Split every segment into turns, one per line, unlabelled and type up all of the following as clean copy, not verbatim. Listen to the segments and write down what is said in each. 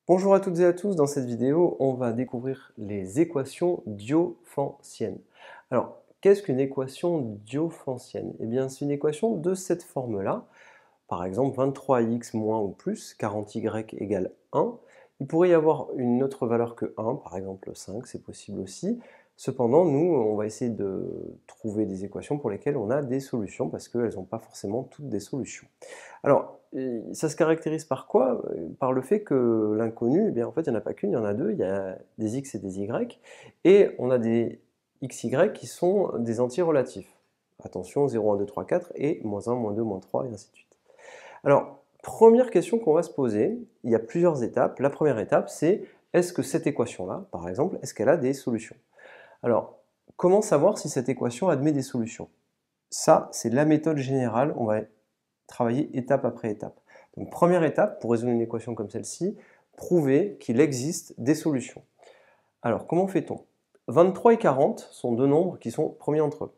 Bonjour à toutes et à tous, dans cette vidéo, on va découvrir les équations diophantiennes. Alors, qu'est-ce qu'une équation diophantienne? Eh bien, c'est une équation de cette forme-là. Par exemple, 23x moins ou plus, 40y égale 1. Il pourrait y avoir une autre valeur que 1, par exemple 5, c'est possible aussi. Cependant, nous, on va essayer de trouver des équations pour lesquelles on a des solutions, parce qu'elles n'ont pas forcément toutes des solutions. Alors, ça se caractérise par quoi? Par le fait que l'inconnu, eh bien, en fait, il n'y en a pas qu'une, il y en a deux, il y a des x et des y, et on a des xy qui sont des entiers relatifs. Attention, 0, 1, 2, 3, 4, et moins 1, moins 2, moins 3, et ainsi de suite. Alors, première question qu'on va se poser, il y a plusieurs étapes. La première étape, c'est est-ce que cette équation-là, par exemple, est-ce qu'elle a des solutions? Alors, comment savoir si cette équation admet des solutions? Ça, c'est la méthode générale, on va travailler étape après étape. Donc, première étape, pour résoudre une équation comme celle-ci, prouver qu'il existe des solutions. Alors, comment fait-on? 23 et 40 sont deux nombres qui sont premiers entre eux.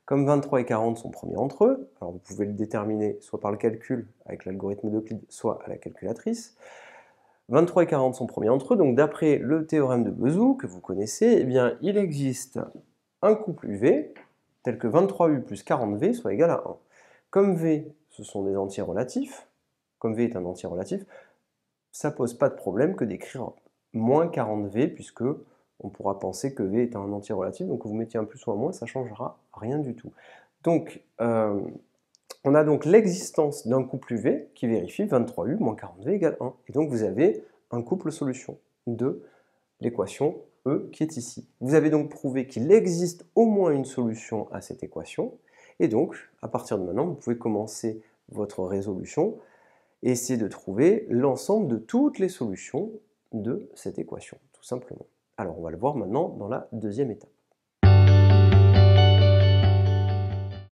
Comme 23 et 40 sont premiers entre eux, alors vous pouvez le déterminer soit par le calcul avec l'algorithme d'Euclide, soit à la calculatrice. 23 et 40 sont premiers entre eux, donc d'après le théorème de Bezout, que vous connaissez, eh bien, il existe un couple UV, tel que 23U plus 40V soit égal à 1. Comme V, ce sont des entiers relatifs, comme V est un entier relatif, ça pose pas de problème que d'écrire moins 40V, puisque on pourra penser que V est un entier relatif, donc que vous mettiez un plus ou un moins, ça ne changera rien du tout. Donc, on a donc l'existence d'un couple UV qui vérifie 23U moins 40V égale 1. Et donc vous avez un couple solution de l'équation E qui est ici. Vous avez donc prouvé qu'il existe au moins une solution à cette équation. Et donc, à partir de maintenant, vous pouvez commencer votre résolution et essayer de trouver l'ensemble de toutes les solutions de cette équation, tout simplement. Alors, on va le voir maintenant dans la deuxième étape.